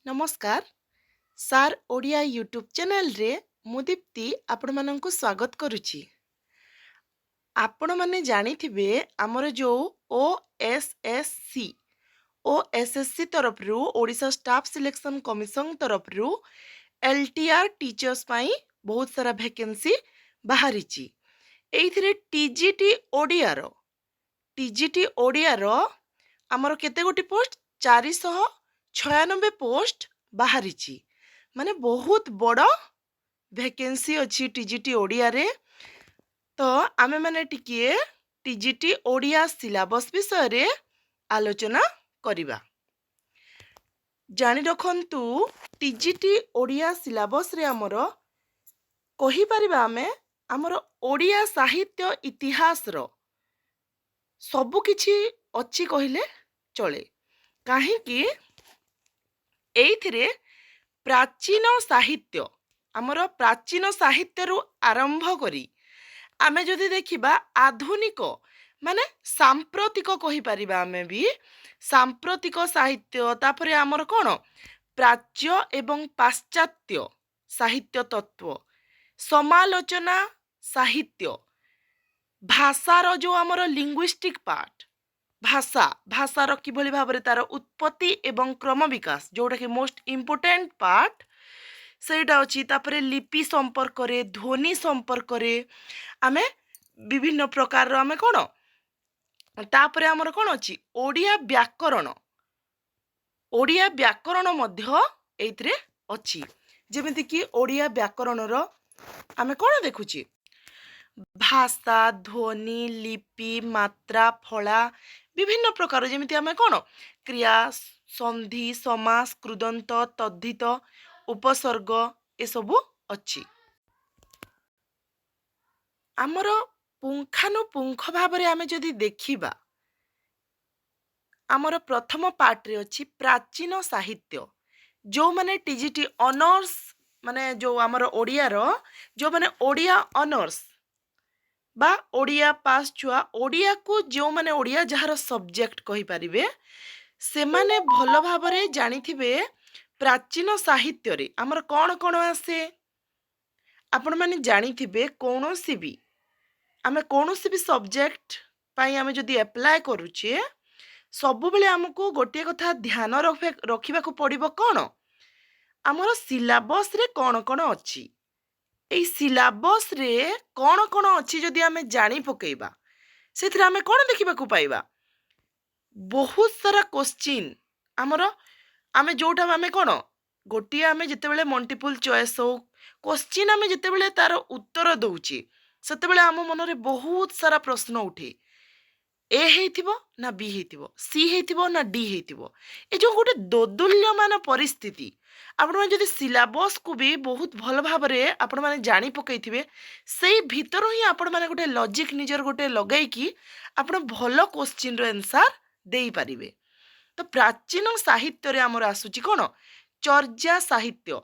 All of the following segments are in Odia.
नमस्कार सार ओडिया यूट्यूब चैनल रे मु दीप्ति आपण माननकु स्वागत करुची। आपण माने जानिथिबे हमर जो ओएसएससी ओएसएससी तरफ रु ओडिशा स्टाफ सिलेक्शन कमिशन तरफ रु एलटीआर टीचर्स पाई बहुत सारा वैकेंसी बाहरीची। एइथिरे टीजीटी ओडिया रो हमर केते गोटी पोस्ट 496 पोस्ट बाहरीची। माने बहुत बड़ वैकेंसी अच्छी टीजीटी ओडिया रे। तो आमे माने टिकिए टीजीटी ओडिया सिलेबस विषय रे आलोचना करिबा। जानि रखंतु टीजीटी ओडिया सिलेबस रे हमर कहि परिबा हमर ओडिया साहित्य इतिहास रो सबु किछि अच्छी कहिले चले। काहे कि एइथिरे प्राचीन साहित्य हमर प्राचीन साहित्य रु आरंभ करी आमे जदि देखिबा आधुनिक माने सांप्रतिक कहि परिबा आमे भी सांप्रतिक साहित्य तापरे हमर कोन प्राच्य एवं पाश्चात्य साहित्य तत्व समालोचना साहित्य भाषार जो हमर लिंग्विस्टिक पार्ट भाषार किभली भाबरे तार उत्पत्ति एवं क्रम विकास जोटा कि मोस्ट इम्पोर्टेंट पार्ट सेटा अछि। तापरे लिपि संपर्क रे ध्वनि संपर्क रे आमे विभिन्न प्रकार आमे कोन तापरे हमर कोन अछि ओडिया व्याकरण मध्य एइत्रे अछि। जेमिति कि ओडिया व्याकरण रो आमे कोन देखुछि भाषा ध्वनि लिपि मात्रा फला विभिन्न प्रकार जेमिति आमे कोन क्रिया संधि समास कृदंत तद्धित उपसर्ग ए सबु अछि। आमर पुंखानुपुंख भाबरे आमे जदि देखिबा आमर प्रथम पार्ट रे अछि प्राचीन साहित्य। जो माने टीजीटी ऑनर्स माने जो आमर ओडिया रो जो माने ओडिया ऑनर्स बा ओडिया पास छुआ ओडिया को जो माने ओडिया जहार सब्जेक्ट कहि परिबे से माने भल भाबरे जानिथिबे प्राचीन साहित्य रे हमर कोन कोन आसे आपण माने जानिथिबे। कोनोसी भी आमे कोनोसी भी सब्जेक्ट पाई आमे जदि अप्लाई करूचे सबु बेले हमको गोटे कथा ध्यान रखिबा को पड़िबो कोन हमर सिलेबस रे कोन कोन अछि। एई सिलेबस रे कोन कोन अछि जदि आमे जानि पकेइबा सेथिरे आमे कोन देखिबा को पाइबा बहुत सारा क्वेश्चन हमर आमे जोटा आमे कोन गोटी आमे जते बेले मल्टीपल चॉइस हो क्वेश्चन आमे जते बेले तार उत्तर दउची सेते बेले हम मन रे बहुत सारा प्रश्न उठे ए हेइथिबो ना बी हेइथिबो सी हेइथिबो ना डी हेइथिबो। ए जो गोटे दोदुल्यमान परिस्थिति आपण माने जदि सिलेबस को भी बहुत भल भाबरे आपण माने जानि पकेइथिबे सेई भितर ही आपण माने गोटे लॉजिक निजर गोटे लगाई कि आपण भल क्वेश्चन रो आंसर देई परिबे। तो प्राचीन साहित्य रे हमर आसुची कोन चर्या साहित्य।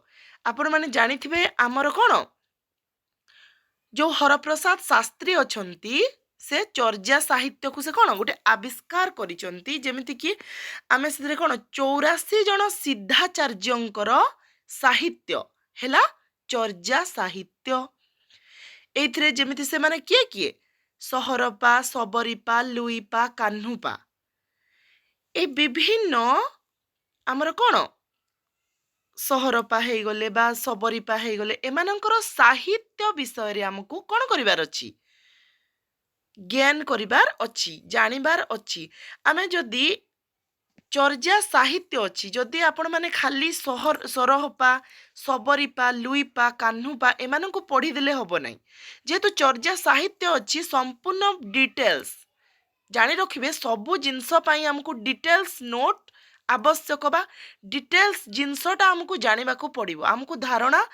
आपण माने जानिथिबे हमर कोन जो हरप्रसाद शास्त्री अछंती से चर्या साहित्य को से कोन गोटे आविष्कार करिसंती। जेमिति कि आमे सेरे कोन 84 जन सिद्धाचार्यंकर साहित्य हेला चर्या साहित्य। एइथरे जेमिति से माने किए सहरपा सबरीपा लुईपा कान्हुपा ए विभिन्न हमर कोन सहरपा हे गले बा सबरीपा हे गले एमानंकर साहित्य विषय रे हमकु कोन करिवार अछि ज्ञान करिवार अछि जानिबार अछि। आमे जदि चर्या साहित्य अछि जदि आपण माने खाली सरहपा सबरीपा लुईपा कान्हुपा एमानंकु पढ़ी देले हबो नै। जेतु चर्या साहित्य अछि संपूर्ण डिटेल्स जानि रखिबे सबु जिंस पाई हमकु डिटेल्स नोट आवश्यक बा डिटेल्स जिनसटा हमकु जानिबा को पड़िबो हमकु धारणा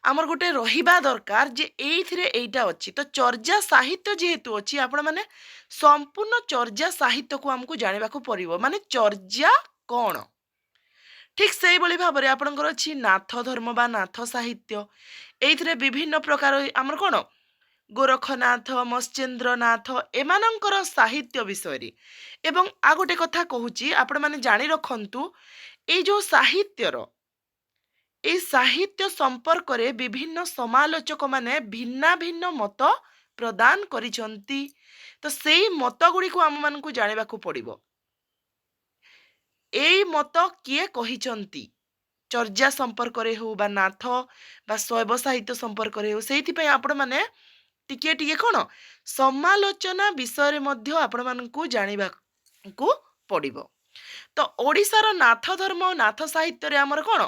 हमर गोटे रहिबा दरकार जे एइथिरे एइटा अछि। तो चर्या साहित्य जेहेतु अछि आपण माने संपूर्ण चर्या साहित्य को हमकु जानिबा को पड़िबो माने चर्या कोन। ठीक सेही बळी भाबरे आपणकर अछि नाथ धर्म बा नाथ साहित्य। एइथिरे विभिन्न प्रकार हमर कोन गोरखनाथ मत्स्येन्द्रनाथ एमानंकर साहित्य विषय रे एवं आ गोटे कथा कहूची आपण माने जानि रखंतु ए जो साहित्यर এই ସାହିତ୍ୟ ସମ୍ପର୍କରେ ବିଭିନ୍ନ ସମାଲୋଚକ ମାନେ ଭିନ୍ନ ଭିନ୍ନ ମତ ପ୍ରଦାନ କରିଛନ୍ତି। ତ ସେଇ ମତ ଗୁଡ଼ିକୁ ଆମମାନଙ୍କୁ ଜାଣିବାକୁ ପଡ଼ିବ। ଏଇ ମତ କିଏ କହିଛନ୍ତି? ଚର୍ଯା ସମ୍ପର୍କରେ ହେଉ ବା ନାଥ ବା ଶୈବ ସାହିତ୍ୟ ସମ୍ପର୍କରେ ହେଉ, ସେଇଥିପାଇଁ ଆପଣମାନେ ଟିକେ ଟିକେ କ'ଣ ସମାଲୋଚନା ବିଷୟରେ ମଧ୍ୟ ଆପଣମାନଙ୍କୁ ଜାଣିବାକୁ ପଡ଼ିବ। ତ ଓଡ଼ିଶାର ନାଥ ଧର୍ମ ନାଥ ସାହିତ୍ୟରେ ଆମର କ'ଣ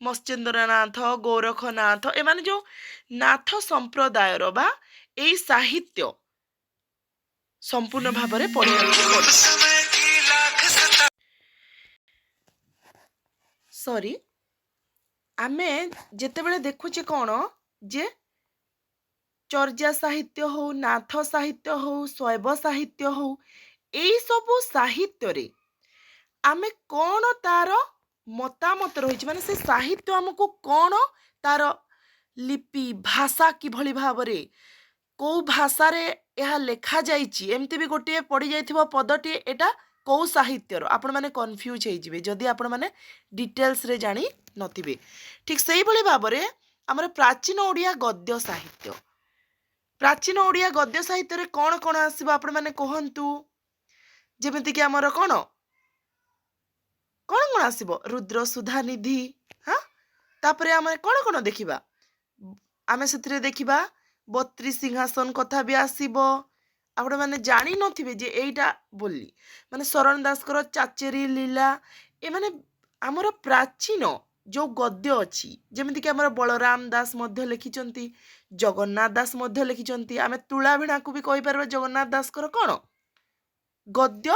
ମତ୍ସ୍ୟେନ୍ଦ୍ରନାଥ, ଗୋରଖନାଥ, ଏମାନେ ଯେଉଁ ନାଥ ସମ୍ପ୍ରଦାୟର ବା ଏଇ ସାହିତ୍ୟ ସମ୍ପୂର୍ଣ୍ଣ ଭାବରେ ପଢ଼ିବାକୁ ପଡ଼ିବ। ସରି, ଆମେ ଯେତେବେଳେ ଦେଖୁଛେ କ'ଣ ଯେ ଚର୍ଯା ସାହିତ୍ୟ ହଉ, ନାଥ ସାହିତ୍ୟ ହଉ, ଶୈବ ସାହିତ୍ୟ ହଉ, ଏଇସବୁ ସାହିତ୍ୟରେ ଆମେ କ'ଣ ତାର ମତାମତ ରହିଛି, ମାନେ ସେ ସାହିତ୍ୟ ଆମକୁ କ'ଣ ତାର ଲିପି ଭାଷା କିଭଳି ଭାବରେ କେଉଁ ଭାଷାରେ ଏହା ଲେଖାଯାଇଛି, ଏମିତି ବି ଗୋଟିଏ ପଡ଼ିଯାଇଥିବ ପଦଟିଏ, ଏଇଟା କେଉଁ ସାହିତ୍ୟର, ଆପଣମାନେ କନଫ୍ୟୁଜ୍ ହେଇଯିବେ ଯଦି ଆପଣମାନେ ଡିଟେଲ୍ସରେ ଜାଣି ନଥିବେ। ଠିକ୍ ସେଇଭଳି ଭାବରେ ଆମର ପ୍ରାଚୀନ ଓଡ଼ିଆ ଗଦ୍ୟ ସାହିତ୍ୟ, ପ୍ରାଚୀନ ଓଡ଼ିଆ ଗଦ୍ୟ ସାହିତ୍ୟରେ କ'ଣ କ'ଣ ଆସିବ ଆପଣମାନେ କୁହନ୍ତୁ? ଯେମିତିକି ଆମର କ'ଣ କ'ଣ ଆସିବ? ରୁଦ୍ର ସୁଧାନିଧି। ହଁ, ତାପରେ ଆମେ କ'ଣ କ'ଣ ଦେଖିବା? ଆମେ ସେଥିରେ ଦେଖିବା 32 ସିଂହାସନ କଥା ବି ଆସିବ। ଆପଣମାନେ ଜାଣିନଥିବେ ଯେ ଏଇଟା ବୋଲି, ମାନେ ଶରଣ ଦାସଙ୍କର ଚାଚେରୀ ଲୀଳା, ଏମାନେ ଆମର ପ୍ରାଚୀନ ଯେଉଁ ଗଦ୍ୟ ଅଛି, ଯେମିତିକି ଆମର ବଳରାମ ଦାସ ମଧ୍ୟ ଲେଖିଛନ୍ତି, ଜଗନ୍ନାଥ ଦାସ ମଧ୍ୟ ଲେଖିଛନ୍ତି। ଆମେ ତୁଳାଭିଣାକୁ ବି କହିପାରିବା ଜଗନ୍ନାଥ ଦାସଙ୍କର କ'ଣ ଗଦ୍ୟ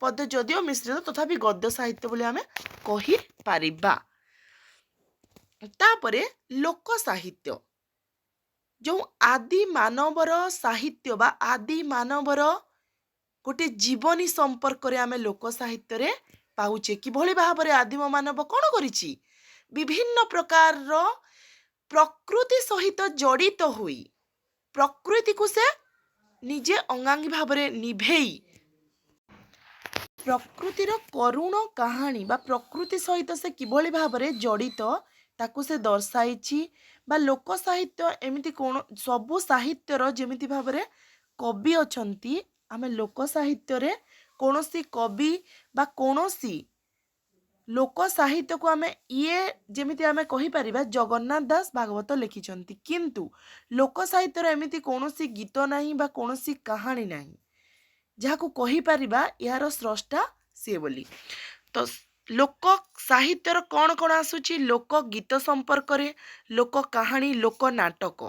ପଦ୍ୟ, ଯଦିଓ ମିଶ୍ରିତ ତଥାପି ଗଦ୍ୟ ସାହିତ୍ୟ ବୋଲି ଆମେ କହିପାରିବା। ତାପରେ ଲୋକ ସାହିତ୍ୟ, ଯେଉଁ ଆଦି ମାନବର ସାହିତ୍ୟ ବା ଆଦି ମାନବର ଗୋଟେ ଜୀବନୀ ସମ୍ପର୍କରେ ଆମେ ଲୋକ ସାହିତ୍ୟରେ ପାଉଛେ। କିଭଳି ଭାବରେ ଆଦିମ ମାନବ କ'ଣ କରିଛି? ବିଭିନ୍ନ ପ୍ରକାରର ପ୍ରକୃତି ସହିତ ଜଡ଼ିତ ହୋଇ ପ୍ରକୃତିକୁ ସେ ନିଜେ ଅଙ୍ଗାଙ୍ଗୀ ଭାବରେ ନିଭେଇ ପ୍ରକୃତିର କରୁଣ କାହାଣୀ ବା ପ୍ରକୃତି ସହିତ ସେ କିଭଳି ଭାବରେ ଜଡ଼ିତ ତାକୁ ସେ ଦର୍ଶାଇଛି। ବା ଲୋକ ସାହିତ୍ୟ ଏମିତି କ'ଣ ସବୁ ସାହିତ୍ୟର ଯେମିତି ଭାବରେ କବି ଅଛନ୍ତି, ଆମେ ଲୋକ ସାହିତ୍ୟରେ କୌଣସି କବି ବା କୌଣସି ଲୋକ ସାହିତ୍ୟକୁ ଆମେ ଯେମିତି ଆମେ କହିପାରିବା ଜଗନ୍ନାଥ ଦାସ ଭାଗବତ ଲେଖିଛନ୍ତି, କିନ୍ତୁ ଲୋକ ସାହିତ୍ୟର ଏମିତି କୌଣସି ଗୀତ ନାହିଁ ବା କୌଣସି କାହାଣୀ ନାହିଁ ଯାହାକୁ କହିପାରିବା ଏହାର ସ୍ରଷ୍ଟା ସିଏ ବୋଲି। ତ ଲୋକ ସାହିତ୍ୟର କ'ଣ କ'ଣ ଆସୁଛି? ଲୋକ ଗୀତ ସମ୍ପର୍କରେ, ଲୋକ କାହାଣୀ, ଲୋକ ନାଟକ।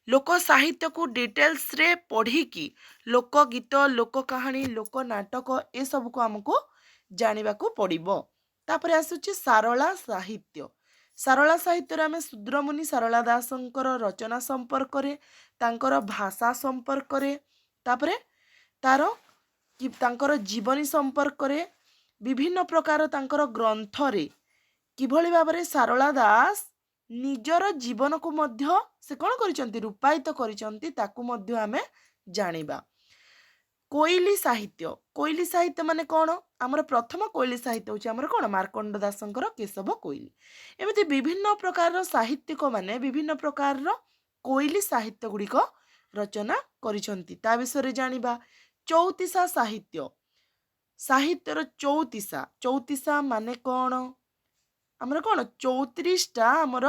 ଲୋକ ସାହିତ୍ୟକୁ ଡିଟେଲ୍ସରେ ପଢ଼ିକି ଲୋକ ଗୀତ, ଲୋକ କାହାଣୀ, ଲୋକ ନାଟକ ଏସବୁକୁ ଆମକୁ ଜାଣିବାକୁ ପଡ଼ିବ। ତାପରେ ଆସୁଛି ସାରଳା ସାହିତ୍ୟ। ସାରଳା ସାହିତ୍ୟରେ ଆମେ ଶୂଦ୍ରମୁନି ସାରଳା ଦାସଙ୍କର ରଚନା ସମ୍ପର୍କରେ, ତାଙ୍କର ଭାଷା ସମ୍ପର୍କରେ, ତାପରେ ତାଙ୍କର ଜୀବନୀ ସମ୍ପର୍କରେ, ବିଭିନ୍ନ ପ୍ରକାର ତାଙ୍କର ଗ୍ରନ୍ଥରେ କିଭଳି ଭାବରେ ସାରଳା ଦାସ ନିଜର ଜୀବନକୁ ମଧ୍ୟ ସେ କ'ଣ କରିଛନ୍ତି? ରୂପାୟିତ କରିଛନ୍ତି, ତାକୁ ମଧ୍ୟ ଆମେ ଜାଣିବା। କୋଇଲି ସାହିତ୍ୟ, କୋଇଲି ସାହିତ୍ୟ ମାନେ କ'ଣ? ଆମର ପ୍ରଥମ କୋଇଲି ସାହିତ୍ୟ ହେଉଛି ଆମର କ'ଣ? ମାର୍କଣ୍ଡ ଦାସଙ୍କର କେଶବ କୋଇଲି। ଏମିତି ବିଭିନ୍ନ ପ୍ରକାରର ସାହିତ୍ୟିକ ମାନେ ବିଭିନ୍ନ ପ୍ରକାରର କୋଇଲି ସାହିତ୍ୟ ଗୁଡ଼ିକ ରଚନା କରିଛନ୍ତି। ତା ବିଷୟରେ ଜାଣିବା। ଚଉତିଶା ସାହିତ୍ୟ, ସାହିତ୍ୟର ଚଉତିଶା, ଚଉତିଶା ମାନେ କ'ଣ? ଆମର କ'ଣ 34ଟା ଆମର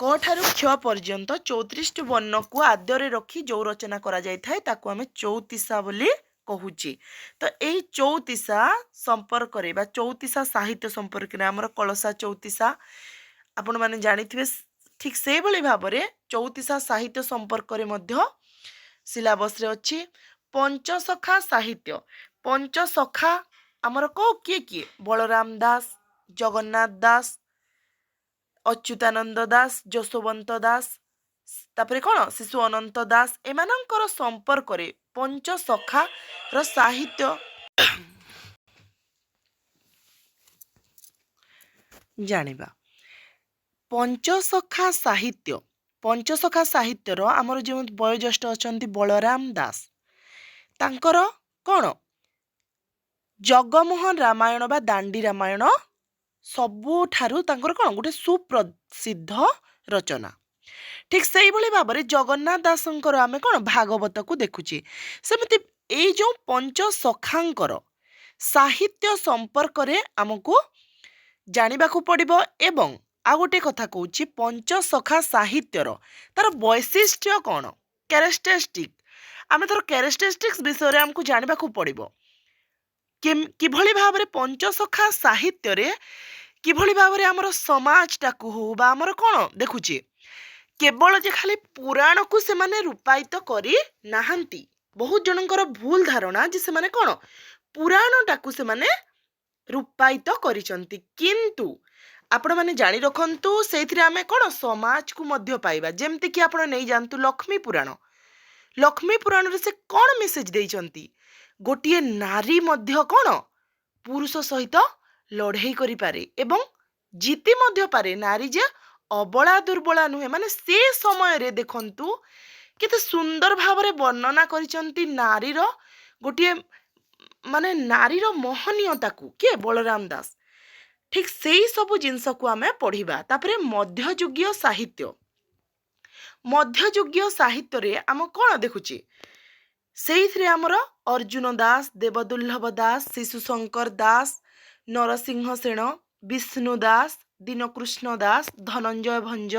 କ ଠାରୁ କ୍ଷ ପର୍ଯ୍ୟନ୍ତ 34ଟି ବର୍ଣ୍ଣକୁ ଆଦ୍ୟରେ ରଖି ଯେଉଁ ରଚନା କରାଯାଇଥାଏ ତାକୁ ଆମେ ଚଉତିଶା ବୋଲି କହୁଛେ। ତ ଏଇ ଚଉତିଶା ସମ୍ପର୍କରେ ବା ଚଉତିଶା ସାହିତ୍ୟ ସମ୍ପର୍କରେ ଆମର କଳସା ଚଉତିଶା ଆପଣମାନେ ଜାଣିଥିବେ। ଠିକ୍ ସେଇଭଳି ଭାବରେ ଚଉତିଶା ସାହିତ୍ୟ ସମ୍ପର୍କରେ ମଧ୍ୟ ସିଲାବସ୍ରେ ଅଛି। ପଞ୍ଚସଖା ସାହିତ୍ୟ, ପଞ୍ଚସଖା ଆମର କିଏ କିଏ? ବଳରାମ ଦାସ, ଜଗନ୍ନାଥ ଦାସ, ଅଚ୍ୟୁତାନନ୍ଦ ଦାସ, ଯଶୋବନ୍ତ ଦାସ, ତାପରେ କ'ଣ ଶିଶୁ ଅନନ୍ତ ଦାସ, ଏମାନଙ୍କର ସମ୍ପର୍କରେ ପଞ୍ଚସଖାର ସାହିତ୍ୟ ଜାଣିବା। ପଞ୍ଚସଖା ସାହିତ୍ୟ, ପଞ୍ଚସଖା ସାହିତ୍ୟର ଆମର ଯେଉଁ ବୟୋଜ୍ୟେଷ୍ଠ ଅଛନ୍ତି ବଳରାମ ଦାସ, ତାଙ୍କର କ'ଣ ଜଗମୋହନ ରାମାୟଣ ବା ଦାଣ୍ଡି ରାମାୟଣ ସବୁଠାରୁ ତାଙ୍କର କ'ଣ ଗୋଟେ ସୁପ୍ରସିଦ୍ଧ ରଚନା। ଠିକ୍ ସେଇଭଳି ଭାବରେ ଜଗନ୍ନାଥ ଦାସଙ୍କର ଆମେ କ'ଣ ଭାଗବତକୁ ଦେଖୁଛେ। ସେମିତି ଏଇ ଯେଉଁ ପଞ୍ଚସଖାଙ୍କର ସାହିତ୍ୟ ସମ୍ପର୍କରେ ଆମକୁ ଜାଣିବାକୁ ପଡ଼ିବ। ଏବଂ ଆଉ ଗୋଟେ କଥା କହୁଛି, ପଞ୍ଚସଖା ସାହିତ୍ୟର ତାର ବୈଶିଷ୍ଟ୍ୟ କ'ଣ, କ୍ୟାରେକ୍ଟରିଷ୍ଟିକ୍, ଆମେ ତାର କ୍ୟାରେକ୍ଟରିଷ୍ଟିକ୍ସ ବିଷୟରେ ଆମକୁ ଜାଣିବାକୁ ପଡ଼ିବ। କିଭଳି ଭାବରେ ପଞ୍ଚସଖା ସାହିତ୍ୟରେ କିଭଳି ଭାବରେ ଆମର ସମାଜଟାକୁ ହଉ ବା ଆମର କ'ଣ ଦେଖୁଛେ, କେବଳ ଯେ ଖାଲି ପୁରାଣକୁ ସେମାନେ ରୂପାୟିତ କରି ନାହାନ୍ତି। ବହୁତ ଜଣଙ୍କର ଭୁଲ ଧାରଣା ଯେ ସେମାନେ କ'ଣ ପୁରାଣଟାକୁ ସେମାନେ ରୂପାୟିତ କରିଛନ୍ତି, କିନ୍ତୁ ଆପଣମାନେ ଜାଣି ରଖନ୍ତୁ ସେଇଥିରେ ଆମେ କ'ଣ ସମାଜକୁ ମଧ୍ୟ ପାଇବା। ଯେମିତିକି ଆପଣ ନେଇଯାଆନ୍ତୁ ଲକ୍ଷ୍ମୀ ପୁରାଣ। ଲକ୍ଷ୍ମୀ ପୁରାଣରେ ସେ କ'ଣ ମେସେଜ ଦେଇଛନ୍ତି, ଗୋଟିଏ ନାରୀ ମଧ୍ୟ କ'ଣ ପୁରୁଷ ସହିତ ଲଢ଼େଇ କରିପାରେ ଏବଂ ଜିତି ମଧ୍ୟ ପାରେ। ନାରୀ ଯେ ଅବଳା ଦୁର୍ବଳା ନୁହେଁ, ମାନେ ସେ ସମୟରେ ଦେଖନ୍ତୁ କେତେ ସୁନ୍ଦର ଭାବରେ ବର୍ଣ୍ଣନା କରିଛନ୍ତି ନାରୀର ଗୋଟିଏ ମାନେ ନାରୀର ମହନୀୟତାକୁ। କିଏ? ବଳରାମ ଦାସ। ଠିକ୍ ସେଇ ସବୁ ଜିନିଷକୁ ଆମେ ପଢ଼ିବା। ତାପରେ ମଧ୍ୟଯୁଗୀୟ ସାହିତ୍ୟ। ମଧ୍ୟଯୁଗୀୟ ସାହିତ୍ୟରେ ଆମେ କ'ଣ ଦେଖୁଛେ, ସେଇଥିରେ ଆମର ଅର୍ଜୁନ ଦାସ, ଦେବଦୁର୍ଲ୍ଲଭ ଦାସ, ଶିଶୁଶଙ୍କର ଦାସ, ନରସିଂହ ସେଣ, ବିଷ୍ଣୁ ଦାସ, ଦୀନକୃଷ୍ଣ ଦାସ, ଧନଞ୍ଜୟ ଭଞ୍ଜ,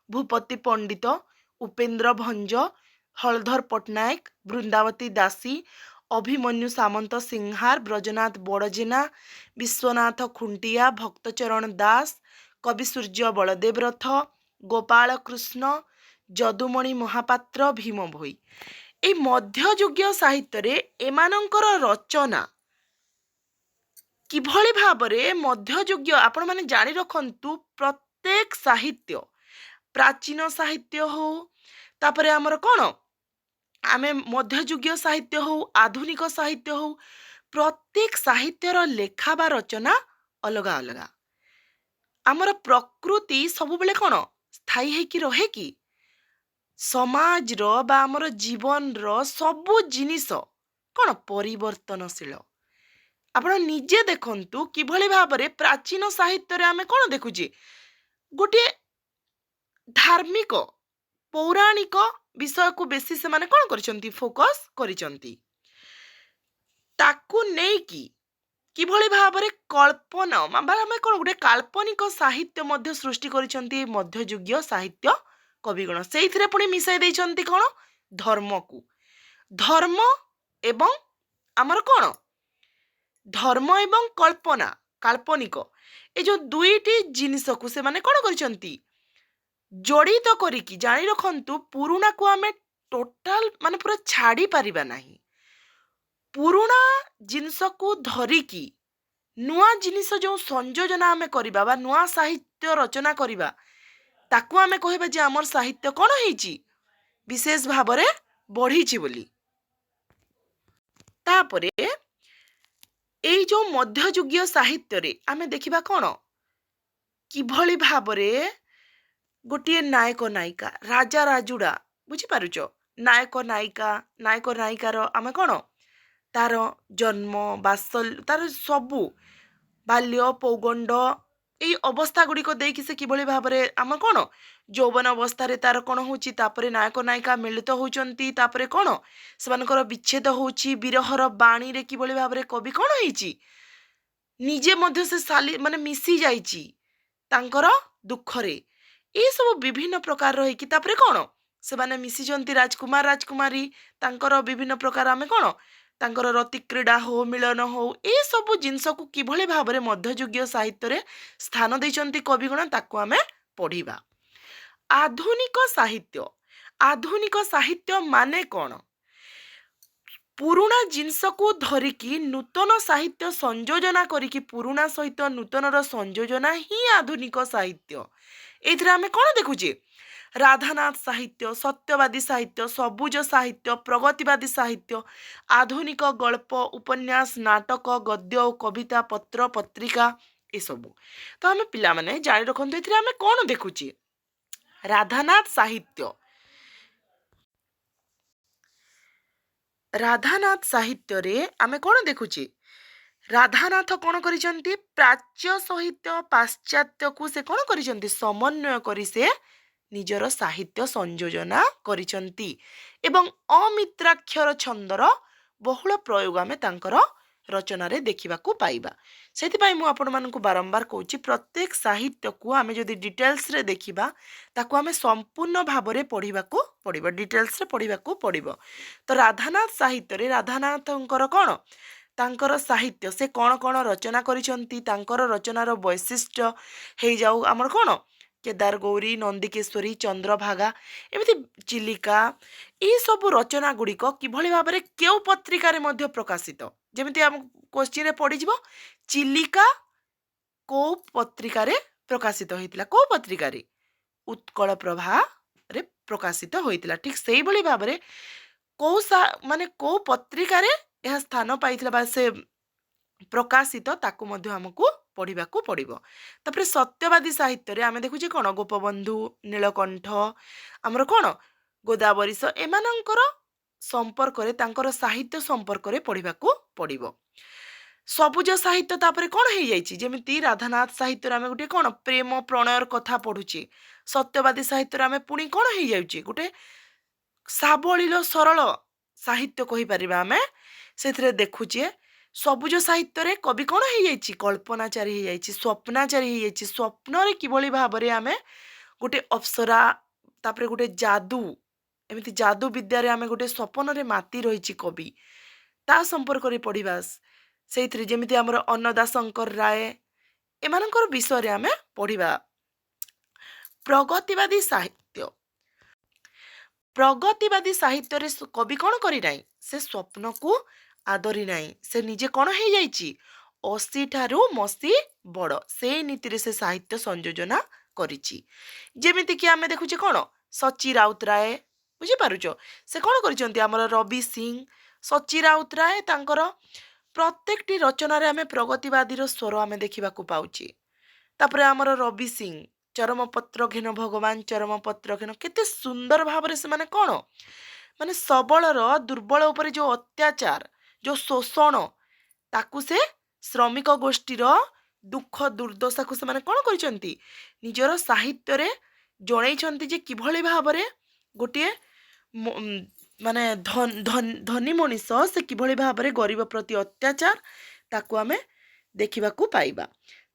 ଭୂପତି ପଣ୍ଡିତ, ଉପେନ୍ଦ୍ର ଭଞ୍ଜ, ହଳଧର ପଟ୍ଟନାୟକ, ବୃନ୍ଦାବତୀ ଦାସୀ, ଅଭିମନ୍ୟୁ ସାମନ୍ତ ସିଂହାର, ବ୍ରଜନାଥ ବଡ଼ଜେନା, ବିଶ୍ୱନାଥ ଖୁଣ୍ଟିଆ, ଭକ୍ତଚରଣ ଦାସ, କବି ସୂର୍ଯ୍ୟ ବଳଦେବ ରଥ, ଗୋପାଳ କୃଷ୍ଣ, ଯଦୁମଣି ମହାପାତ୍ର, ଭୀମ ଭୋଇ। এই ମଧ୍ୟଯୁଗୀୟ ସାହିତ୍ୟରେ ଏମାନଙ୍କର ରଚନା କିଭଳି ଭାବରେ ମଧ୍ୟଯୁଗୀୟ, ଆପଣମାନେ ଜାଣି ରଖନ୍ତୁ ପ୍ରତ୍ୟେକ ସାହିତ୍ୟ, ପ୍ରାଚୀନ ସାହିତ୍ୟ ହଉ, ତାପରେ ଆମର କ'ଣ ଆମେ ମଧ୍ୟଯୁଗୀୟ ସାହିତ୍ୟ ହଉ, ଆଧୁନିକ ସାହିତ୍ୟ ହଉ, ପ୍ରତ୍ୟେକ ସାହିତ୍ୟର ଲେଖା ବା ରଚନା ଅଲଗା ଅଲଗା। ଆମର ପ୍ରକୃତି ସବୁବେଳେ କ'ଣ ସ୍ଥାୟୀ ହେଇକି ରହେ କି? ସମାଜର ବା ଆମର ଜୀବନର ସବୁ ଜିନିଷ କ'ଣ ପରିବର୍ତ୍ତନଶୀଳ। ଆପଣ ନିଜେ ଦେଖନ୍ତୁ କିଭଳି ଭାବରେ ପ୍ରାଚୀନ ସାହିତ୍ୟରେ ଆମେ କ'ଣ ଦେଖୁଛେ, ଗୋଟିଏ ଧାର୍ମିକ ପୌରାଣିକ ବିଷୟକୁ ବେଶୀ ସେମାନେ କ'ଣ କରିଛନ୍ତି, ଫୋକସ୍ କରିଛନ୍ତି। ତାକୁ ନେଇକି କିଭଳି ଭାବରେ କଳ୍ପନା ବା ଆମେ କ'ଣ ଗୋଟେ କାଳ୍ପନିକ ସାହିତ୍ୟ ମଧ୍ୟ ସୃଷ୍ଟି କରିଛନ୍ତି এই ମଧ୍ୟଯୁଗୀୟ ସାହିତ୍ୟ କବିଗଣ। ସେଇଥିରେ ପୁଣି ମିଶାଇ ଦେଇଛନ୍ତି କ'ଣ ଧର୍ମକୁ। ଧର୍ମ ଏବଂ ଆମର କ'ଣ ଧର୍ମ ଏବଂ କଳ୍ପନା କାଳ୍ପନିକ, ଏ ଯେଉଁ ଦୁଇଟି ଜିନିଷକୁ ସେମାନେ କ'ଣ କରିଛନ୍ତି ଜଡ଼ିତ କରିକି। ଜାଣି ରଖନ୍ତୁ ପୁରୁଣାକୁ ଆମେ ଟୋଟାଲ ମାନେ ପୁରା ଛାଡ଼ି ପାରିବା ନାହିଁ। ପୁରୁଣା ଜିନିଷକୁ ଧରିକି ନୂଆ ଜିନିଷ ଯେଉଁ ସଂଯୋଜନା ଆମେ କରିବା ବା ନୂଆ ସାହିତ୍ୟ ରଚନା କରିବା, ତାକୁ ଆମେ କହିବା ଯେ ଆମର ସାହିତ୍ୟ କ'ଣ ହେଇଛି, ବିଶେଷ ଭାବରେ ବଢ଼ିଛି ବୋଲି। ତାପରେ ଏଇ ଯେଉଁ ମଧ୍ୟଯୁଗୀୟ ସାହିତ୍ୟରେ ଆମେ ଦେଖିବା କ'ଣ କିଭଳି ଭାବରେ ଗୋଟିଏ ନାୟକ ନାୟିକା, ରାଜା ରାଜୁଡ଼ା, ବୁଝିପାରୁଛ, ନାୟକ ନାୟିକାର ଆମେ କ'ଣ ତାର ଜନ୍ମ ତାର ସବୁ ବାଲ୍ୟ ପୌଗଣ୍ଡ এই ଅବସ୍ଥା ଗୁଡ଼ିକ ଦେଇକି ସେ କିଭଳି ଭାବରେ ଆମେ କ'ଣ ଯୌବନ ଅବସ୍ଥାରେ ତାର କ'ଣ ହେଉଛି, ତାପରେ ନାୟକ ନାୟିକା ମିଳିତ ହେଉଛନ୍ତି, ତାପରେ କ'ଣ ସେମାନଙ୍କର ବିଚ୍ଛେଦ ହେଉଛି, ବିରହର ବାଣୀରେ କିଭଳି ଭାବରେ କବି କ'ଣ ହେଇଛି ନିଜେ ମଧ୍ୟ ସେ ମାନେ ମିଶି ଯାଇଛି ତାଙ୍କର ଦୁଃଖରେ। ଏସବୁ ବିଭିନ୍ନ ପ୍ରକାରର ହେଇକି ତାପରେ କ'ଣ ସେମାନେ ମିଶିଛନ୍ତି ରାଜକୁମାର ରାଜକୁମାରୀ, ତାଙ୍କର ବିଭିନ୍ନ ପ୍ରକାର ଆମେ କ'ଣ ତାଙ୍କର ରତିକ୍ରୀଡ଼ା ହଉ, ମିଳନ ହଉ, ଏସବୁ ଜିନିଷକୁ କିଭଳି ଭାବରେ ମଧ୍ୟଯୁଗୀୟ ସାହିତ୍ୟରେ ସ୍ଥାନ ଦେଇଛନ୍ତି କବିଗଣ, ତାକୁ ଆମେ ପଢ଼ିବା। ଆଧୁନିକ ସାହିତ୍ୟ ମାନେ କ'ଣ? ପୁରୁଣା ଜିନିଷକୁ ଧରିକି ନୂତନ ସାହିତ୍ୟ ସଂଯୋଜନା କରିକି, ପୁରୁଣା ସହିତ ନୂତନର ସଂଯୋଜନା ହିଁ ଆଧୁନିକ ସାହିତ୍ୟ। ଏଇଥିରେ ଆମେ କ'ଣ ଦେଖୁଛେ, ରାଧାନାଥ ସାହିତ୍ୟ, ସତ୍ୟବାଦୀ ସାହିତ୍ୟ, ସବୁଜ ସାହିତ୍ୟ, ପ୍ରଗତିବାଦୀ ସାହିତ୍ୟ, ଆଧୁନିକ ଗଳ୍ପ, ଉପନ୍ୟାସ, ନାଟକ, ଗଦ୍ୟ ଓ କବିତା, ପତ୍ର ପତ୍ରିକା ଏସବୁ। ତ ଆମେ ପିଲାମାନେ ଜାଣି ରଖନ୍ତୁ ଏଥିରେ ଆମେ କ'ଣ ଦେଖୁଛେ, ରାଧାନାଥ ସାହିତ୍ୟରେ ଆମେ କ'ଣ ଦେଖୁଛେ, ରାଧାନାଥ କ'ଣ କରିଛନ୍ତି? ପ୍ରାଚ୍ୟ ସହିତ ପାଶ୍ଚାତ୍ୟକୁ ସେ କ'ଣ କରିଛନ୍ତି? ସମନ୍ୱୟ କରି ସେ ନିଜର ସାହିତ୍ୟ ସଂଯୋଜନା କରିଛନ୍ତି ଏବଂ ଅମିତ୍ରାକ୍ଷର ଛନ୍ଦର ବହୁଳ ପ୍ରୟୋଗ ଆମେ ତାଙ୍କର ରଚନାରେ ଦେଖିବାକୁ ପାଇବା। ସେଥିପାଇଁ ମୁଁ ଆପଣମାନଙ୍କୁ ବାରମ୍ବାର କହୁଛି, ପ୍ରତ୍ୟେକ ସାହିତ୍ୟକୁ ଆମେ ଯଦି ଡିଟେଲ୍ସରେ ଦେଖିବା, ତାକୁ ଆମେ ସମ୍ପୂର୍ଣ୍ଣ ଭାବରେ ପଢ଼ିବାକୁ ପଡ଼ିବ, ଡିଟେଲ୍ସରେ ପଢ଼ିବାକୁ ପଡ଼ିବ। ତ ରାଧାନାଥ ସାହିତ୍ୟରେ ରାଧାନାଥଙ୍କର କ'ଣ, ତାଙ୍କର ସାହିତ୍ୟ ସେ କ'ଣ କ'ଣ ରଚନା କରିଛନ୍ତି, ତାଙ୍କର ରଚନାର ବୈଶିଷ୍ଟ୍ୟ ହେଇଯାଉ ଆମର କ'ଣ କେଦାର ଗୌରୀ, ନନ୍ଦିକେଶ୍ୱରୀ, ଚନ୍ଦ୍ରଭାଗା, ଏମିତି ଚିଲିକା, ଏହିସବୁ ରଚନା ଗୁଡ଼ିକ କିଭଳି ଭାବରେ କେଉଁ ପତ୍ରିକାରେ ମଧ୍ୟ ପ୍ରକାଶିତ, ଯେମିତି ଆମ କୋଶ୍ଚିନ୍ରେ ପଡ଼ିଯିବ ଚିଲିକା କେଉଁ ପତ୍ରିକାରେ ପ୍ରକାଶିତ ହୋଇଥିଲା, କେଉଁ ପତ୍ରିକାରେ? ଉତ୍କଳ ପ୍ରଭାରେ ପ୍ରକାଶିତ ହୋଇଥିଲା। ଠିକ୍ ସେଇଭଳି ଭାବରେ କେଉଁ ମାନେ କେଉଁ ପତ୍ରିକାରେ ଏହା ସ୍ଥାନ ପାଇଥିଲା ବା ସେ ପ୍ରକାଶିତ, ତାକୁ ମଧ୍ୟ ଆମକୁ ପଢ଼ିବାକୁ ପଡ଼ିବ। ତାପରେ ସତ୍ୟବାଦୀ ସାହିତ୍ୟରେ ଆମେ ଦେଖୁଛେ କ'ଣ, ଗୋପବନ୍ଧୁ, ନୀଳକଣ୍ଠ, ଆମର କ'ଣ ଗୋଦାବରୀଶ, ଏମାନଙ୍କର ସମ୍ପର୍କରେ ତାଙ୍କର ସାହିତ୍ୟ ସମ୍ପର୍କରେ ପଢ଼ିବାକୁ ପଡ଼ିବ। ସବୁଜ ସାହିତ୍ୟ ତାପରେ କ'ଣ ହେଇଯାଇଛି, ଯେମିତି ରାଧାନାଥ ସାହିତ୍ୟରେ ଆମେ ଗୋଟେ କ'ଣ ପ୍ରେମ ପ୍ରଣୟର କଥା ପଢ଼ୁଛେ, ସତ୍ୟବାଦୀ ସାହିତ୍ୟରେ ଆମେ ପୁଣି କ'ଣ ହେଇଯାଉଛି ଗୋଟେ ସାବଳୀଳ ସରଳ ସାହିତ୍ୟ କହିପାରିବା ଆମେ, ସେଥିରେ ଦେଖୁଛେ। ସବୁଜ ସାହିତ୍ୟରେ କବି କ'ଣ ହେଇଯାଇଛି, କଳ୍ପନାଚାରୀ ହେଇଯାଇଛି, ସ୍ୱପ୍ନାଚାରୀ ହେଇଯାଇଛି। ସ୍ୱପ୍ନରେ କିଭଳି ଭାବରେ ଆମେ ଗୋଟେ ଅପ୍ସରା, ତାପରେ ଗୋଟେ ଯାଦୁ, ଏମିତି ଯାଦୁ ବିଦ୍ୟାରେ ଆମେ ଗୋଟେ ସ୍ୱପ୍ନରେ ମାତି ରହିଛି କବି, ତା ସମ୍ପର୍କରେ ପଢ଼ିବା। ସେଇଥିରେ ଯେମିତି ଆମର ଅନ୍ନଦା ଶଙ୍କର ରାୟ, ଏମାନଙ୍କର ବିଷୟରେ ଆମେ ପଢ଼ିବା। ପ୍ରଗତିବାଦୀ ସାହିତ୍ୟ, ପ୍ରଗତିବାଦୀ ସାହିତ୍ୟରେ କବି କ'ଣ କରିନାହିଁ, ସେ ସ୍ୱପ୍ନକୁ ଆଦରି ନାହିଁ, ସେ ନିଜେ କ'ଣ ହେଇଯାଇଛି, 80 ଠାରୁ ମସି ବଡ଼, ସେଇ ନୀତିରେ ସେ ସାହିତ୍ୟ ସଂଯୋଜନା କରିଛି। ଯେମିତିକି ଆମେ ଦେଖୁଛେ କ'ଣ ସଚି ରାଉତରାୟ, ବୁଝିପାରୁଛ, ସେ କ'ଣ କରିଛନ୍ତି, ଆମର ରବି ସିଂ, ସଚି ରାଉତରାୟ, ତାଙ୍କର ପ୍ରତ୍ୟେକଟି ରଚନାରେ ଆମେ ପ୍ରଗତିବାଦୀର ସ୍ୱର ଆମେ ଦେଖିବାକୁ ପାଉଛେ। ତାପରେ ଆମର ରବି ସିଂ, ଚରମପତ୍ର ଘେନ ଭଗବାନ ଚରମପତ୍ର ଘେନ, କେତେ ସୁନ୍ଦର ଭାବରେ ସେମାନେ କ'ଣ ମାନେ ସବଳର ଦୁର୍ବଳ ଉପରେ ଯେଉଁ ଅତ୍ୟାଚାର, ଯେଉଁ ଶୋଷଣ, ତାକୁ ସେ ଶ୍ରମିକ ଗୋଷ୍ଠୀର ଦୁଃଖ ଦୁର୍ଦ୍ଦଶାକୁ ସେମାନେ କ'ଣ କରିଛନ୍ତି, ନିଜର ସାହିତ୍ୟରେ ଜଣେଇଛନ୍ତି ଯେ କିଭଳି ଭାବରେ ଗୋଟିଏ ମାନେ ଧନୀ ମଣିଷ ସେ କିଭଳି ଭାବରେ ଗରିବ ପ୍ରତି ଅତ୍ୟାଚାର, ତାକୁ ଆମେ ଦେଖିବାକୁ ପାଇବା।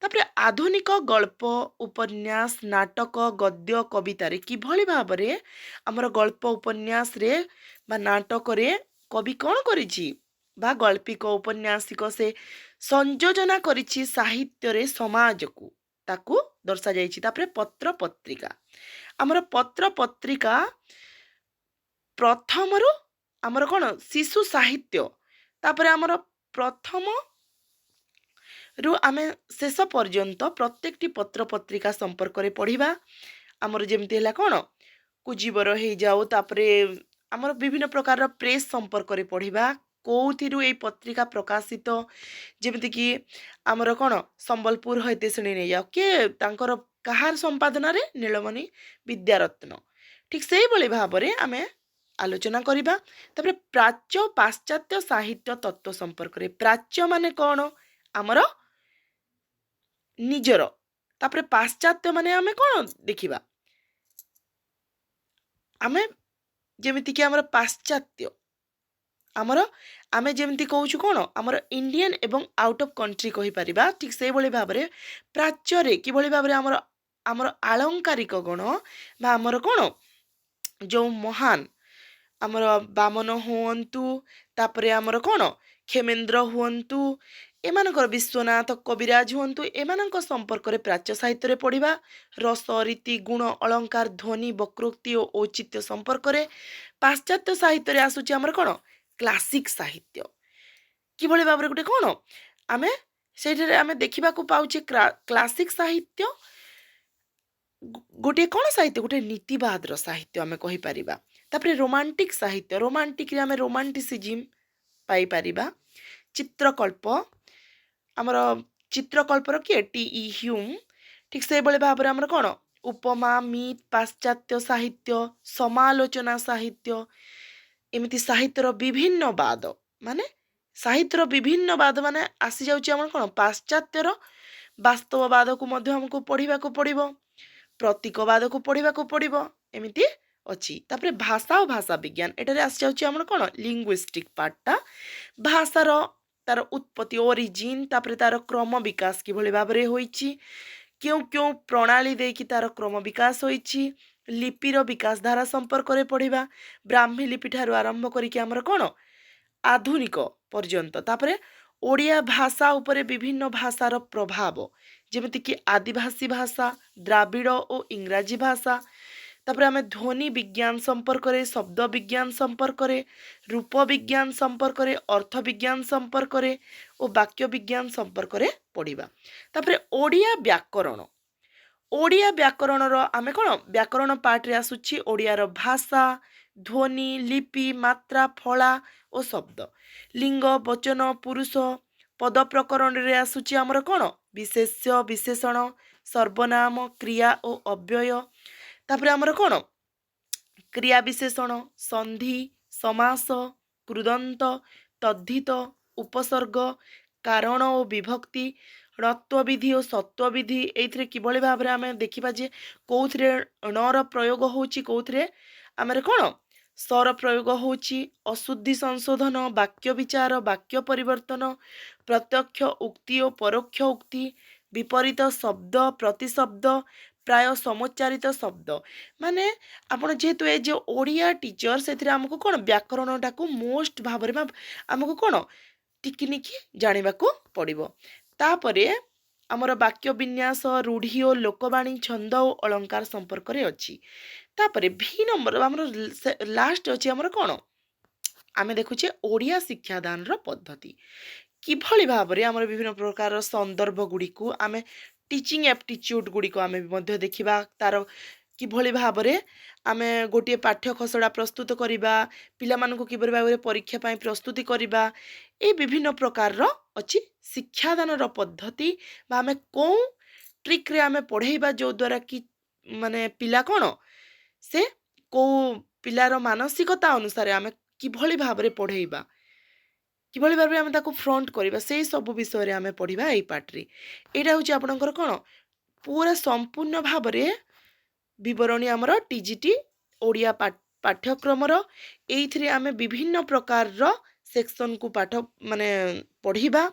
ତାପରେ ଆଧୁନିକ ଗଳ୍ପ, ଉପନ୍ୟାସ, ନାଟକ, ଗଦ୍ୟ, କବିତାରେ କିଭଳି ଭାବରେ ଆମର ଗଳ୍ପ ଉପନ୍ୟାସରେ ବା ନାଟକରେ କବି କ'ଣ କରିଛି, ବା ଗଳ୍ପିକ ଉପନ୍ୟାସିକ ସେ ସଂଯୋଜନା କରିଛି ସାହିତ୍ୟରେ ସମାଜକୁ, ତାକୁ ଦର୍ଶାଯାଇଛି। ତାପରେ ପତ୍ର ପତ୍ରିକା, ଆମର ପତ୍ର ପତ୍ରିକା ପ୍ରଥମରୁ ଆମର କ'ଣ ଶିଶୁ ସାହିତ୍ୟ, ତାପରେ ଆମର ପ୍ରଥମରୁ ଆମେ ଶେଷ ପର୍ଯ୍ୟନ୍ତ ପ୍ରତ୍ୟେକଟି ପତ୍ର ପତ୍ରିକା ସମ୍ପର୍କରେ ପଢ଼ିବା। ଆମର ଯେମିତି ହେଲା କ'ଣ କୁଜିବର ହେଇଯାଉ, ତାପରେ ଆମର ବିଭିନ୍ନ ପ୍ରକାରର ପ୍ରେସ୍ ସମ୍ପର୍କରେ ପଢ଼ିବା, କେଉଁଥିରୁ ଏଇ ପତ୍ରିକା ପ୍ରକାଶିତ, ଯେମିତିକି ଆମର କ'ଣ ସମ୍ବଲପୁର ହୈତେଶିଣୀ ନେଇଯାଉ, କିଏ ତାଙ୍କର କାହାର ସମ୍ପାଦନାରେ, ନୀଳମଣି ବିଦ୍ୟାରତ୍ନ। ଠିକ୍ ସେଇଭଳି ଭାବରେ ଆମେ ଆଲୋଚନା କରିବା। ତାପରେ ପ୍ରାଚ୍ୟ ପାଶ୍ଚାତ୍ୟ ସାହିତ୍ୟ ତତ୍ତ୍ୱ ସମ୍ପର୍କରେ, ପ୍ରାଚ୍ୟ ମାନେ କ'ଣ ଆମର ନିଜର, ତାପରେ ପାଶ୍ଚାତ୍ୟ ମାନେ ଆମେ କ'ଣ ଦେଖିବା, ଆମେ ଯେମିତିକି ଆମର ପାଶ୍ଚାତ୍ୟ, ଆମର ଆମେ ଯେମିତି କହୁଛୁ କ'ଣ ଆମର ଇଣ୍ଡିଆନ୍ ଏବଂ ଆଉଟ୍ ଅଫ୍ କଣ୍ଟ୍ରି କହିପାରିବା। ଠିକ୍ ସେଇଭଳି ଭାବରେ ପ୍ରାଚ୍ୟରେ କିଭଳି ଭାବରେ ଆମର ଆମର ଆଳଙ୍କାରିକ ଗଣ ବା ଆମର କ'ଣ ଯେଉଁ ମହାନ ଆମର ବାମନ ହୁଅନ୍ତୁ, ତାପରେ ଆମର କ'ଣ କ୍ଷେମେନ୍ଦ୍ର ହୁଅନ୍ତୁ, ଏମାନଙ୍କର ବିଶ୍ୱନାଥ କବିରାଜ ହୁଅନ୍ତୁ, ଏମାନଙ୍କ ସମ୍ପର୍କରେ ପ୍ରାଚ୍ୟ ସାହିତ୍ୟରେ ପଢ଼ିବା। ରସ, ରୀତି, ଗୁଣ, ଅଳଙ୍କାର, ଧ୍ୱନି, ବକ୍ରୋକ୍ତି ଓ ଔଚିତ୍ୟ ସମ୍ପର୍କରେ। ପାଶ୍ଚାତ୍ୟ ସାହିତ୍ୟରେ ଆସୁଛି ଆମର କ'ଣ କ୍ଲାସିକ୍ ସାହିତ୍ୟ, କିଭଳି ଭାବରେ ଗୋଟେ କ'ଣ ଆମେ ସେଇଠାରେ ଆମେ ଦେଖିବାକୁ ପାଉଛେ କ୍ଲାସିକ୍ ସାହିତ୍ୟ ଗୋଟିଏ କ'ଣ ସାହିତ୍ୟ, ଗୋଟେ ନୀତିବାଦର ସାହିତ୍ୟ ଆମେ କହିପାରିବା। ତାପରେ ରୋମାଣ୍ଟିକ୍ ସାହିତ୍ୟ, ରୋମାଣ୍ଟିକ୍ରେ ଆମେ ରୋମାଣ୍ଟିସିଜିମ୍ ପାଇପାରିବା। ଚିତ୍ରକଳ୍ପ, ଆମର ଚିତ୍ରକଳ୍ପର କିଏ ଟି.ଇ. ହ୍ୟୁମ୍। ଠିକ୍ ସେଇଭଳି ଭାବରେ ଆମର କ'ଣ ଉପମା, ମିଥ୍, ପାଶ୍ଚାତ୍ୟ ସାହିତ୍ୟ, ସମାଲୋଚନା ସାହିତ୍ୟ, ଏମିତି ସାହିତ୍ୟର ବିଭିନ୍ନ ବାଦ, ମାନେ ସାହିତ୍ୟର ବିଭିନ୍ନ ବାଦ ମାନେ ଆସିଯାଉଛି ଆମର କ'ଣ ପାଶ୍ଚାତ୍ୟର ବାସ୍ତବବାଦକୁ ମଧ୍ୟ ଆମକୁ ପଢ଼ିବାକୁ ପଡ଼ିବ, ପ୍ରତୀକବାଦକୁ ପଢ଼ିବାକୁ ପଡ଼ିବ, ଏମିତି ଅଛି। ତାପରେ ଭାଷା ଓ ଭାଷା ବିଜ୍ଞାନ ଏଠାରେ ଆସିଯାଉଛି ଆମର କ'ଣ ଲିଙ୍ଗୁଇଷ୍ଟିକ୍ ପାର୍ଟଟା, ଭାଷାର ତାର ଉତ୍ପତ୍ତି ଓରିଜିନ୍, ତାପରେ ତାର କ୍ରମ ବିକାଶ କିଭଳି ଭାବରେ ହୋଇଛି, କେଉଁ କେଉଁ ପ୍ରଣାଳୀ ଦେଇକି ତାର କ୍ରମ ବିକାଶ ହୋଇଛି, ଲିପିର ବିକାଶ ଧାରା ସମ୍ପର୍କରେ ପଢ଼ିବା, ବ୍ରାହ୍ମୀ ଲିପି ଠାରୁ ଆରମ୍ଭ କରିକି ଆମର କ'ଣ ଆଧୁନିକ ପର୍ଯ୍ୟନ୍ତ। ତାପରେ ଓଡ଼ିଆ ଭାଷା ଉପରେ ବିଭିନ୍ନ ଭାଷାର ପ୍ରଭାବ, ଯେମିତିକି ଆଦିବାସୀ ଭାଷା, ଦ୍ରାବିଡ଼ ଓ ଇଂରାଜୀ ଭାଷା। ତାପରେ ଆମେ ଧ୍ୱନି ବିଜ୍ଞାନ ସମ୍ପର୍କରେ, ଶବ୍ଦ ବିଜ୍ଞାନ ସମ୍ପର୍କରେ, ରୂପ ବିଜ୍ଞାନ ସମ୍ପର୍କରେ, ଅର୍ଥ ବିଜ୍ଞାନ ସମ୍ପର୍କରେ ଓ ବାକ୍ୟ ବିଜ୍ଞାନ ସମ୍ପର୍କରେ ପଢ଼ିବା। ତାପରେ ଓଡ଼ିଆ ବ୍ୟାକରଣ, ଓଡ଼ିଆ ବ୍ୟାକରଣର ଆମେ କ'ଣ ବ୍ୟାକରଣ ପାର୍ଟରେ ଆସୁଛି ଓଡ଼ିଆର ଭାଷା, ଧ୍ୱନି, ଲିପି, ମାତ୍ରା, ଫଳା ଓ ଶବ୍ଦ, ଲିଙ୍ଗ, ବଚନ, ପୁରୁଷ, ପଦ ପ୍ରକରଣରେ ଆସୁଛି ଆମର କ'ଣ ବିଶେଷ୍ୟ, ବିଶେଷଣ, ସର୍ବନାମ, କ୍ରିୟା ଓ ଅବ୍ୟୟ। ତାପରେ ଆମର କ'ଣ କ୍ରିୟା ବିଶେଷଣ, ସନ୍ଧି, ସମାସ, କୃଦନ୍ତ, ତଦ୍ଧିତ, ଉପସର୍ଗ, କାରଣ ଓ ବିଭକ୍ତି, ଣତ୍ୱବିଧି ଓ ସତ୍ୱବିଧି। ଏଇଥିରେ କିଭଳି ଭାବରେ ଆମେ ଦେଖିବା ଯେ କେଉଁଥିରେ ଣର ପ୍ରୟୋଗ ହେଉଛି, କେଉଁଥିରେ ଆମର କ'ଣ ସର ପ୍ରୟୋଗ ହେଉଛି, ଅଶୁଦ୍ଧି ସଂଶୋଧନ, ବାକ୍ୟ ବିଚାର, ବାକ୍ୟ ପରିବର୍ତ୍ତନ, ପ୍ରତ୍ୟକ୍ଷ ଉକ୍ତି ଓ ପରୋକ୍ଷ ଉକ୍ତି, ବିପରୀତ ଶବ୍ଦ, ପ୍ରତିଶବ୍ଦ, ପ୍ରାୟ ସମୋଚ୍ଚାରିତ ଶବ୍ଦ। ମାନେ ଆପଣ ଯେହେତୁ ଏ ଯେ ଓଡ଼ିଆ ଟିଚର, ସେଥିରେ ଆମକୁ କ'ଣ ବ୍ୟାକରଣଟାକୁ ମୋଷ୍ଟ ଭାବରେ ଆମକୁ କ'ଣ ଟିକିନିକି ଜାଣିବାକୁ ପଡ଼ିବ। ତାପରେ ଆମର ବାକ୍ୟ ବିନ୍ୟାସ, ରୂଢ଼ି ଓ ଲୋକବାଣୀ, ଛନ୍ଦ ଓ ଅଳଙ୍କାର ସମ୍ପର୍କରେ ଅଛି। ତାପରେ ଭି ନମ୍ବର ଆମର ଲାଷ୍ଟ ଅଛି ଆମର କ'ଣ ଆମେ ଦେଖୁଛେ ଓଡ଼ିଆ ଶିକ୍ଷାଦାନର ପଦ୍ଧତି, କିଭଳି ଭାବରେ ଆମର ବିଭିନ୍ନ ପ୍ରକାରର ସନ୍ଦର୍ଭ ଗୁଡ଼ିକୁ ଆମେ ଟିଚିଂ ଆପ୍ଟିଚ୍ୟୁଡ୍ ଗୁଡ଼ିକ ଆମେ ମଧ୍ୟ ଦେଖିବା, ତାର କିଭଳି ଭାବରେ ଆମେ ଗୋଟିଏ ପାଠ୍ୟ ଖସଡ଼ା ପ୍ରସ୍ତୁତ କରିବା, ପିଲାମାନଙ୍କୁ କିଭଳି ଭାବରେ ପରୀକ୍ଷା ପାଇଁ ପ୍ରସ୍ତୁତି କରିବା, ଏ ବିଭିନ୍ନ ପ୍ରକାରର ଅଛି ଶିକ୍ଷାଦାନର ପଦ୍ଧତି, ବା ଆମେ କେଉଁ ଟ୍ରିକ୍ରେ ଆମେ ପଢ଼େଇବା ଯେଉଁଦ୍ୱାରା କି ମାନେ ପିଲା କ'ଣ ସେ କେଉଁ ପିଲାର ମାନସିକତା ଅନୁସାରେ ଆମେ କିଭଳି ଭାବରେ ପଢ଼େଇବା, କିଭଳି ଭାବରେ ଆମେ ତାକୁ ଫ୍ରଣ୍ଟ କରିବା, ସେଇ ସବୁ ବିଷୟରେ ଆମେ ପଢ଼ିବା ଏଇ ପାର୍ଟରେ। ଏଇଟା ହେଉଛି ଆପଣଙ୍କର କ'ଣ ପୁରା ସମ୍ପୂର୍ଣ୍ଣ ଭାବରେ ବିବରଣୀ ଆମର ଟିଜିଟି ଓଡ଼ିଆ ପାଠ୍ୟକ୍ରମର। ଏଇଥିରେ ଆମେ ବିଭିନ୍ନ ପ୍ରକାରର ସେକ୍ସନକୁ ପାଠ ମାନେ ପଢ଼ିବା।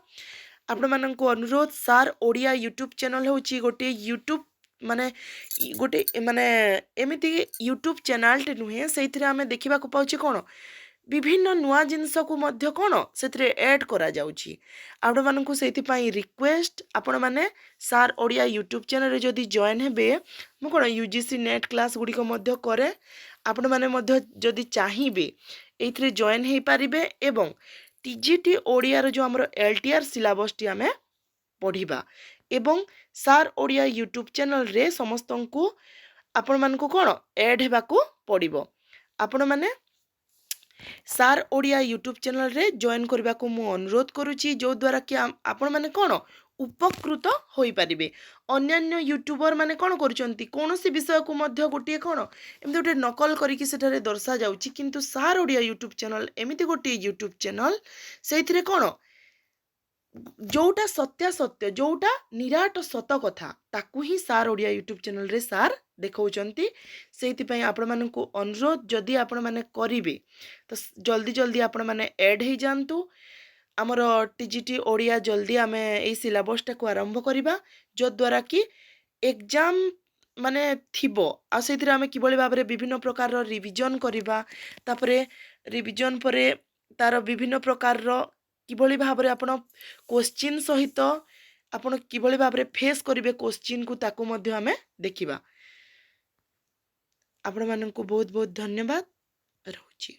ଆପଣମାନଙ୍କୁ ଅନୁରୋଧ, ସାର୍ ଓଡ଼ିଆ ୟୁଟ୍ୟୁବ୍ ଚ୍ୟାନେଲ୍ ହେଉଛି ଗୋଟିଏ ୟୁଟ୍ୟୁବ୍ ଗୋଟେ ଏମିତି ୟୁଟ୍ୟୁବ୍ ଚ୍ୟାନେଲ୍ଟେ ନୁହେଁ, ସେଇଥିରେ ଆମେ ଦେଖିବାକୁ ପାଉଛେ କ'ଣ ବିଭିନ୍ନ ନୂଆ ଜିନିଷକୁ ମଧ୍ୟ କ'ଣ ସେଥିରେ ଆଡ଼୍ କରାଯାଉଛି। ଆପଣମାନଙ୍କୁ ସେଇଥିପାଇଁ ରିକ୍ୱେଷ୍ଟ, ଆପଣମାନେ ସାର୍ ଓଡ଼ିଆ ୟୁଟ୍ୟୁବ୍ ଚ୍ୟାନେଲ୍ରେ ଯଦି ଜଏନ୍ ହେବେ, ମୁଁ କ'ଣ UGC ନେଟ୍ କ୍ଲାସ୍ ଗୁଡ଼ିକ ମଧ୍ୟ କରେ, ଆପଣମାନେ ମଧ୍ୟ ଯଦି ଚାହିଁବେ ଏଇଥିରେ ଜଏନ୍ ହେଇପାରିବେ ଏବଂ ଟିଜିଟି ଓଡ଼ିଆର ଯେଉଁ ଆମର LTR ସିଲାବସ୍ଟି ଆମେ ପଢ଼ିବା। ଏବଂ ସାର୍ ଓଡ଼ିଆ ୟୁଟ୍ୟୁବ୍ ଚ୍ୟାନେଲ୍ରେ ସମସ୍ତଙ୍କୁ ଆପଣମାନଙ୍କୁ କ'ଣ ଆଡ଼୍ ହେବାକୁ ପଡ଼ିବ। ଆପଣମାନେ ସାର୍ ଓଡ଼ିଆ ୟୁଟ୍ୟୁବ୍ ଚ୍ୟାନେଲ୍ରେ ଜଏନ୍ କରିବାକୁ ମୁଁ ଅନୁରୋଧ କରୁଛି, ଯେଉଁଦ୍ୱାରା କି ଆପଣମାନେ କ'ଣ ଉପକୃତ ହୋଇପାରିବେ। ଅନ୍ୟାନ୍ୟ ୟୁଟ୍ୟୁବର ମାନେ କ'ଣ କରୁଛନ୍ତି, କୌଣସି ବିଷୟକୁ ମଧ୍ୟ ଗୋଟିଏ କ'ଣ ଏମିତି ଗୋଟେ ନକଲ କରିକି ସେଠାରେ ଦର୍ଶାଯାଉଛି, କିନ୍ତୁ ସାର୍ ଓଡ଼ିଆ ୟୁଟ୍ୟୁବ୍ ଚ୍ୟାନେଲ୍ ଏମିତି ଗୋଟିଏ ୟୁଟ୍ୟୁବ୍ ଚ୍ୟାନେଲ୍, ସେଇଥିରେ କ'ଣ ଯେଉଁଟା ସତ୍ୟାସତ୍ୟ, ଯେଉଁଟା ନିରାଟ ସତ କଥା, ତାକୁ ହିଁ ସାର୍ ଓଡ଼ିଆ ୟୁଟ୍ୟୁବ୍ ଚ୍ୟାନେଲ୍ରେ ସାର୍ ଦେଖାଉଛନ୍ତି। ସେଇଥିପାଇଁ ଆପଣମାନଙ୍କୁ ଅନୁରୋଧ, ଯଦି ଆପଣମାନେ କରିବେ ତ ଜଲ୍ଦି ଜଲ୍ଦି ଆପଣମାନେ ଆଡ଼୍ ହେଇଯାଆନ୍ତୁ। ଆମର ଟିଜିଟି ଓଡ଼ିଆ ଜଲ୍ଦି ଆମେ ଏଇ ସିଲାବସ୍ଟାକୁ ଆରମ୍ଭ କରିବା, ଯଦ୍ୱାରା କି ଏକ୍ଜାମ୍ ମାନେ ଥିବ, ଆଉ ସେଇଥିରେ ଆମେ କିଭଳି ଭାବରେ ବିଭିନ୍ନ ପ୍ରକାରର ରିଭିଜନ୍ କରିବା, ତାପରେ ରିଭିଜନ୍ ପରେ ତାର ବିଭିନ୍ନ ପ୍ରକାରର କିଭଳି ଭାବରେ ଆପଣ କୋଶ୍ଚିନ୍ ସହିତ ଆପଣ କିଭଳି ଭାବରେ ଫେସ୍ କରିବେ କୋଶ୍ଚିନ୍କୁ, ତାକୁ ମଧ୍ୟ ଆମେ ଦେଖିବା। ଆପଣମାନଙ୍କୁ ବହୁତ ବହୁତ ଧନ୍ୟବାଦ ରହୁଛି।